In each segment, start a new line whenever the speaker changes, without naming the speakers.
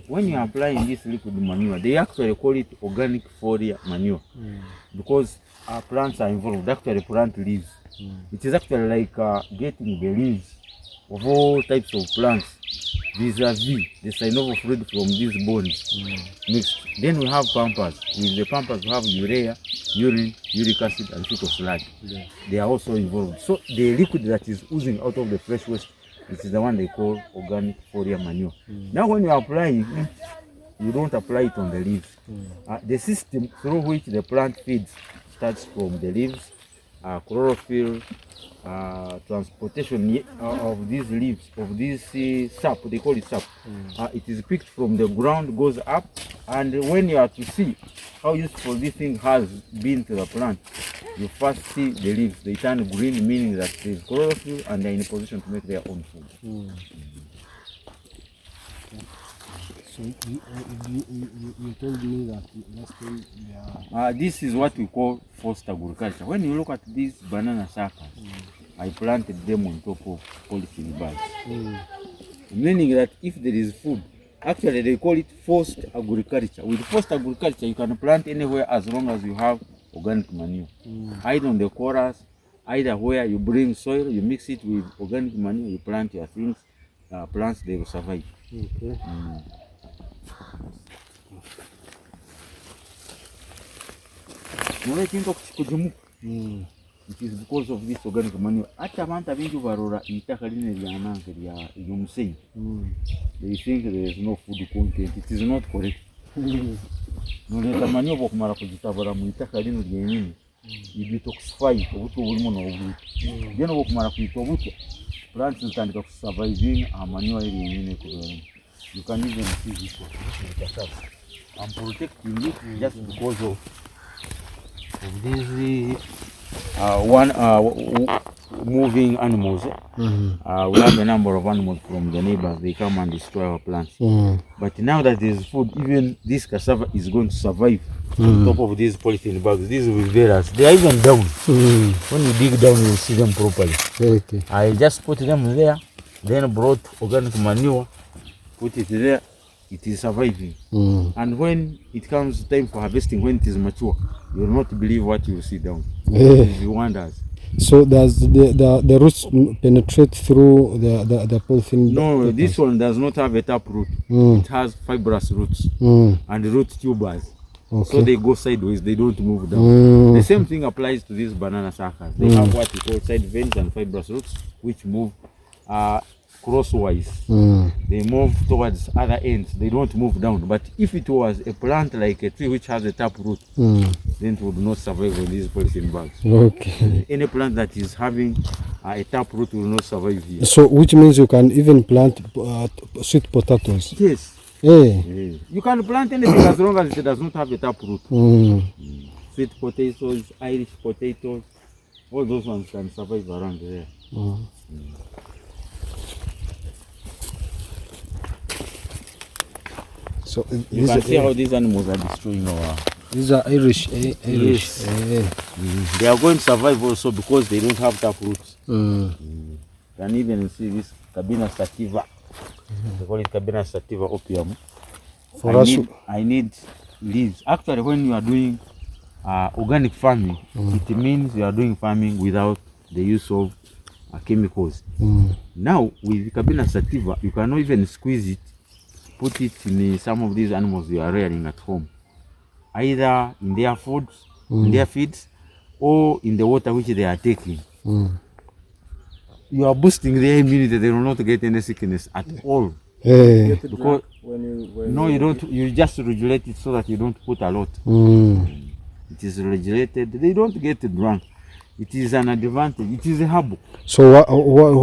When you are applying this liquid manure, they actually call it organic foliar manure because our plants are involved. Actually, plant leaves. It is actually like getting the leaves of all types of plants vis-a-vis the synovial fluid from these bones mixed. Then we have pampers. With the pampers, we have urea, urine, uric acid, and fecal sludge. They are also involved. So the liquid that is oozing out of the fresh waste, it is the one they call organic foliar manure. Now, when you apply it, you don't apply it on the leaves. The system through which the plant feeds starts from the leaves, chlorophyll, transportation of these leaves, of this sap, they call it sap. It is picked from the ground, goes up, and when you are to see how useful this thing has been to the plant, you first see the leaves. They turn green, meaning that there is chlorophyll and they are in a position to make their own food.
So you told me that last time
this is what we call forced agriculture. When you look at these banana suckers, I planted them on top of polythene bags. Meaning that if there is food, actually they call it forced agriculture. With forced agriculture, you can plant anywhere as long as you have organic manure. Either on the chorus, either where you bring soil, you mix it with organic manure, you plant your things, plants, they will survive. It is because of this organic manure. Ati abantu abingi barora itaka line lyanange ly'omusenyi. They think there is no food content. It is not correct. Noleta manure bwokumara kugitabura mu itaka lino lyenyini, ibitoxify obuto bulimu n'obuto. Then bwokumara kuyita obuto, plants zitandika kusurviving manure lyenyini kubera. You can even see this one. I'm protecting it just because of these moving animals. We have a number of animals from the neighbors. They come and destroy our plants. But now that there is food, even this cassava is going to survive on top of these polythene bags. These will be various. They are even down. When you dig down, you will see them properly. I just put them there, then brought organic manure, put it there. It is surviving. And when it comes time for harvesting, when it is mature, you will not believe what you will see down. It will wonders.
So does the roots penetrate through the polythene?
No, this one does not have a tap root. It has fibrous roots and root tubers. So they go sideways, they don't move down. The same thing applies to these banana suckers. They have what we call side veins and fibrous roots, which move crosswise. They move towards other ends. They don't move down. But if it was a plant like a tree which has a tap root, then it would not survive on these polythene bags. Any plant that is having a tap root will not survive here.
So which means you can even plant sweet potatoes?
Yes. You can plant anything as long as it does not have a tap root. Sweet potatoes, Irish potatoes, all those ones can survive around there. So you can see how these animals are destroying our...
These are Irish.
Yes. They are going to survive also because they don't have tap roots. You can even see this Cabina sativa. They call it Cabina sativa opium. I need leaves. Actually, when you are doing organic farming, it means you are doing farming without the use of chemicals. Now, with Cabina sativa, you cannot even squeeze it, put it in some of these animals you are rearing at home, either in their foods, in their feeds, or in the water which they are taking. You are boosting their immunity. They will not get any sickness at all. Because you don't. You just regulate it so that you don't put a lot. It is regulated. They don't get drunk. It is an advantage. It is a herb.
So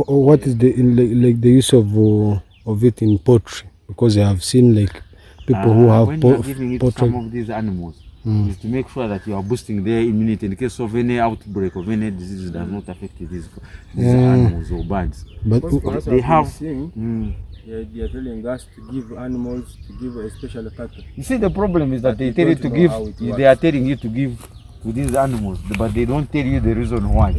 what is the the use of it in poultry? Because I have seen like people who have
when you are giving it to some of these animals, is to make sure that you are boosting their immunity in case of any outbreak of any disease that does not affect these animals or birds.
But
they have.
They are telling us to give animals, to give especially cattle.
You see, the problem is that they tell you to give. They are telling you to give to these animals, but they don't tell you the reason why.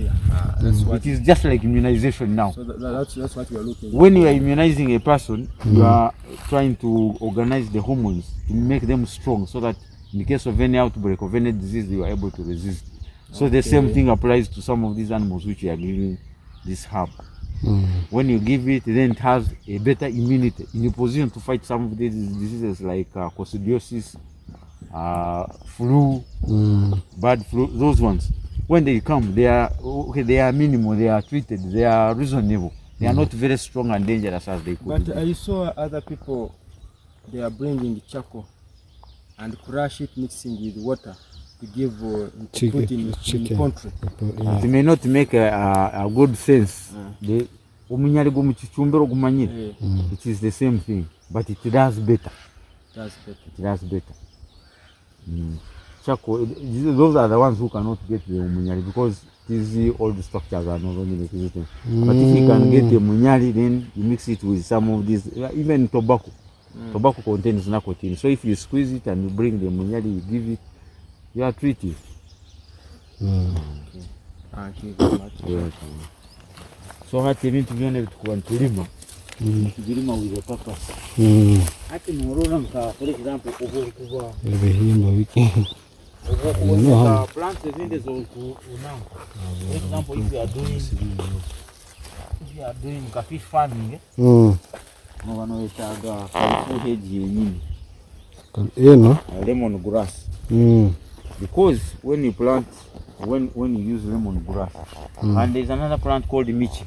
That's what.
It is just like immunization now.
So that's what we are looking.
When you are immunizing a person, you are trying to organize the hormones to make them strong, so that in the case of any outbreak of any disease, you are able to resist. So the same thing applies to some of these animals which you are giving this herb. When you give it, then it has a better immunity in a position to fight some of these diseases like coccidiosis, flu, bad flu. Those ones, when they come, they are okay. They are minimal. They are treated. They are reasonable. They are not very strong and dangerous as they could
But
be.
I saw other people, they are bringing charcoal and crush it, mixing with water to give to put in poultry.
It may not make a good sense. The umunyari go muchichumbero gumanyire. It is the same thing, but it does better. It does better. Charcoal, those are the ones who cannot get the umunyari because these old structures are no longer existing. But if you can get the umunyari, then you mix it with some of these, even tobacco. Tobacco contains nicotine. So if you squeeze it and you bring the umunyari, you give it, you are treated.
Thank you very much.
Yeah. So hati bintu byone bitukuwa ntulima. Tugirima with a purpose. Hati mworora nka, for example, kuva
ibihimba biki
plants ezindi zokunanga. For example, if you are doing fish farming, no etaga kalifu hedge yenyini. Lemon grass. Because when you plant, when you use lemon grass, and there's another plant called michi.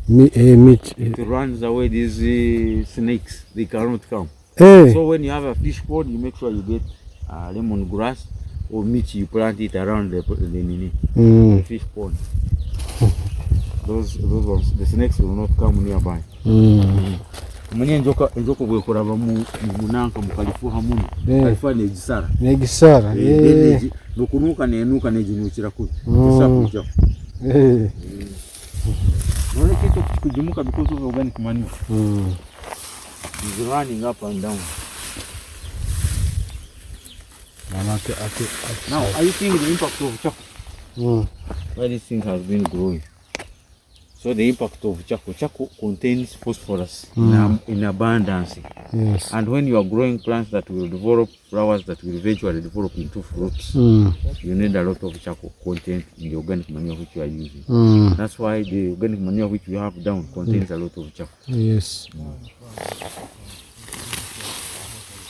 It runs away these snakes. They cannot come. So when you have a fish pond, you make sure you get lemon grass or michi. You plant it around the fish pond. Those ones, the snakes will not come nearby. Mwenye njoko bwe kuraba mu munanka mu kalifuha muno kalifuha negisara nokunuka nenuka nejinukira ku sakuja none kitu kujimuka because of organic manure is running up and down. Now are you seeing the impact of charcoal? Where this thing has been growing? So the impact of charcoal contains phosphorus in abundance.
Yes.
And when you are growing plants that will develop flowers that will eventually develop into fruits, you need a lot of charcoal content in the organic manure which you are using. That's why the organic manure which we have down contains a lot of charcoal.
Yes.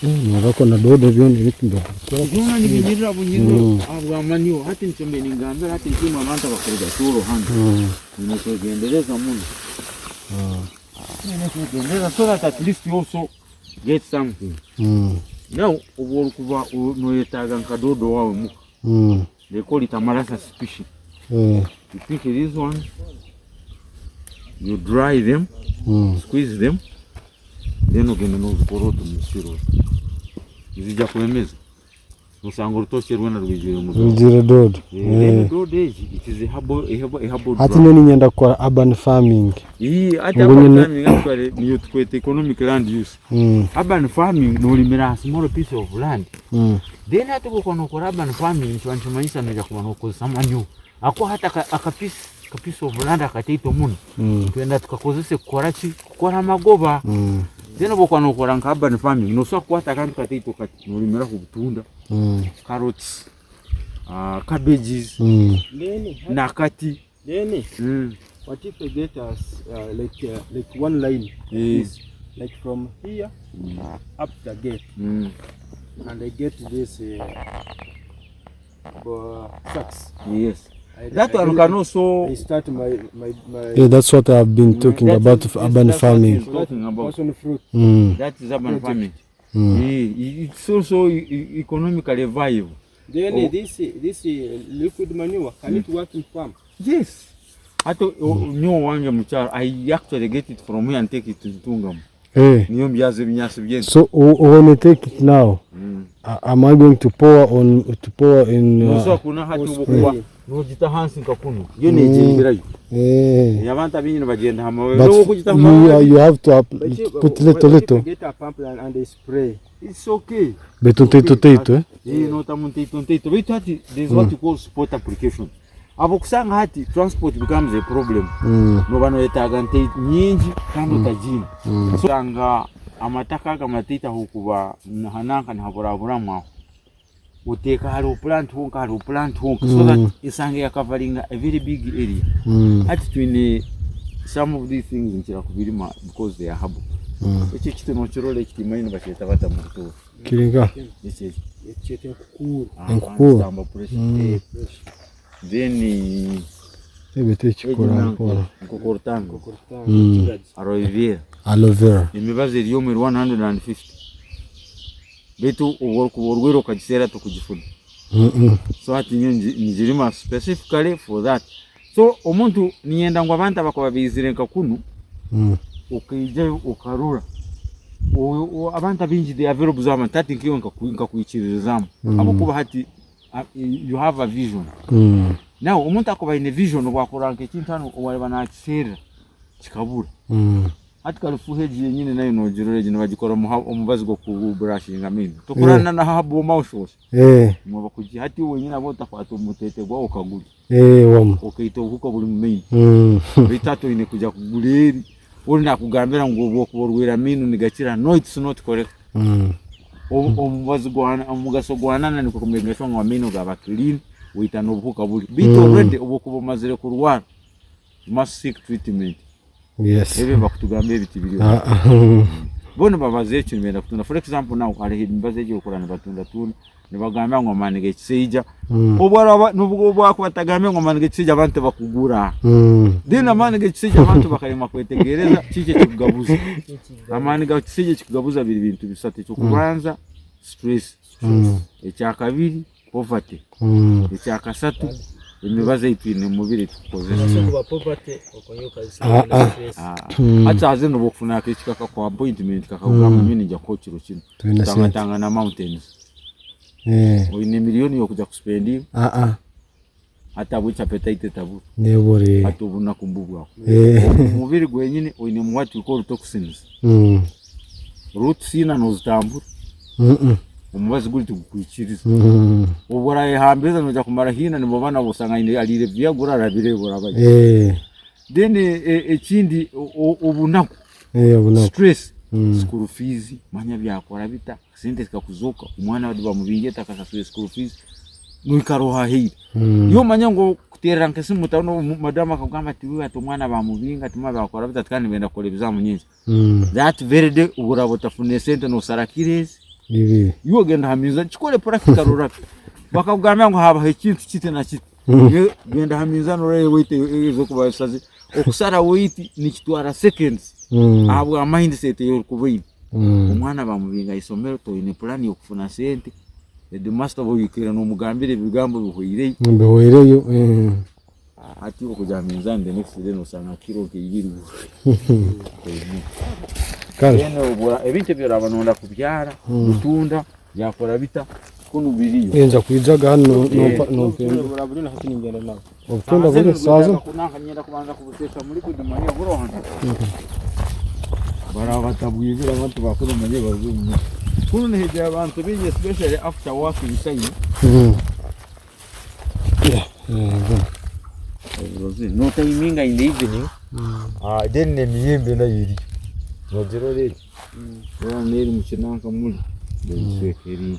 Narako na dodo byone bikindo.
Kuna ni binyira bunyiro abwa manure hati nchombe ningambira hati nchima abantu bakorega turo hanga. Ni kugendeleza muno. Ni kugendeleza so that at least you also get something. Now ubwo kuba no yetaga nkadodo wawe muka. They call it a marasa species. You pick these ones, you dry them, squeeze them, then ugenda n'uzikoroto mu siro. Izija kulemeza. Musango rutoshe rwena rwijire mu
dodo.
Dodo it is a herbal.
Ati nini nyenda kwa urban farming?
Ati urban farming actually ni twete economic land use. Urban farming no limira a small piece of land. Then hatuko kono kwa urban farming twantumanyisa meja kuba no kozesa manure. Ako hata aka piece of land akateito muno. Twenda tukakozese kukora magoba. Then bokwa no kora nka urban farming no so kwata kantu kateito kati no limira ku butunda. Carrots, cabbages, nakati.
Then what if they get us like one line is like from here up the gate, and I get this sacks.
Yes. That one can also.
I start my
Yeah, that's what I've been talking about urban farming.
Passion fruit.
That is urban farming. It's also economically viable.
Then this liquid manure, can it work in farm?
Yes. Nyo wange mchara, I actually get it from here and take it to Tungam. Niyo mbiazi binyasi bien.
So when I take it now, am I going to pour in?
No, so kuna hati nogita hansi nkakunu yo nejemberayo abantu abinyi bagenda hamawe no kugita
you have to put little
get a pump and they spray.
It's okay.
beton teito
no tamunteito wait hati there's what you call spot application abo kusanga hati transport becomes a problem no bano yetaga nteito nyingi kandi utajina so anga amataka kamatita hukuba hananka nhaburabura mwaho uteka hari plant honka so that isange ya covering a very big area between some of these things nchira kubirima because they are habo eche kitu no chirole kitimani bacheta bata muto
kiringa
eche
enkukuru
tamba pressure then
ebete chikora
nkokortango
aloe vera
imibaze ryomo 150 betu uworwero kajisera to kujifuna so ati njirima specifically for that so omuntu niyenda ngo abantu bakobabizire nkakunu ukije ukarura abantu abinji they available zama tati nkiyo nkakuyikirizamu abakuba hati you have a vision now umuntu akoba ine vision obwakoranke kintano owareba na kisera kikabura hati karufu heji yenyine nayo nojiroreje nabagikora umubazi go ku brushing amini tukurana na habo mawushoshe muba kuji hati wenyine abota kwato mutete gwa ukaguri
wamo
okayito huko buri mumeni bitatu ine kuja kuguleri uri nakugambira ngo bwo kuborwera minu nigakira no it's not correct umubazi gwana umugaso gwana niko kumengesha ngo amino gaba clean wita no buka buri bit already ubukubo mazire kurwara must seek treatment.
Yes.
Ebe bakutugambe biti biri. Bona babaze cyo nimenda kutunda for example now ari himbaze cyo kurana batunda tuna nibagamba ngo manige kisija obwara nubwo bwakubatagambe ngo manige kisija abantu bakugura dina manige kisija abantu bakarima kwetegereza kike kikugabuza amaniga kisija kikugabuza biri bintu bisate cyo kubanza stress ekyakabiri poverty ekyakasatu imibaze ipine mubiri tukozesha
kuba poverty okonyoka isana stress
acha azeno bokufuna akishika kwa appointment kakagamba mini nja kochiro kino tanga na mountains oine milioni yo kuja kuspendi hata bucha petaite tabu
nebore
atubuna kumbugwa mubiri gwenyine oine mwati uko toxins root sina no zitambura umubazi guri tukukwikiriza ubora yahambeza noja kumara hina ni mubana busanga ine alire bya gurara birebora baje then ekindi obunaku stress school fees manya byakora bita sente zikakuzoka umwana wadi bamubingeta kasa school fees mwikaroha hii yo manya ngo kuterera nkese mutano madama akagamba tiwe atumwana bamubinga tuma bakora bita kandi benda kole bizamu nyinshi that very day ubura botafune sente no sarakirezi
ibi
yo genda hamiza chikole practical rap bakagamba ngo haba ikintu kite na kite genda hamiza no reye wite ezo kubasaze okusara wite ni kitwara seconds abo mindset yo kubini umwana bamubinga isomero to ine plan yo kufuna sente the master boy yikira no mugambire bigambo bihoyireyo ati ukujamiza the next day no sanga kiro ke yiri kandi ubura ebintu byo abantu kubyara gutunda yakora bita kuno biriyo
enza kwizaga hano no
ubura buri hasi ningenda nawe
ubutunda buri saza
kunanganyira kubanza kubuteka muri kudumanya burohana bara batabuye bira abantu bakuru manye bazumu kuno neje abantu binye especially after working time no timing in the evening then ne miyembe na yiri nogero rero neri mukinanka muri ndiswekeri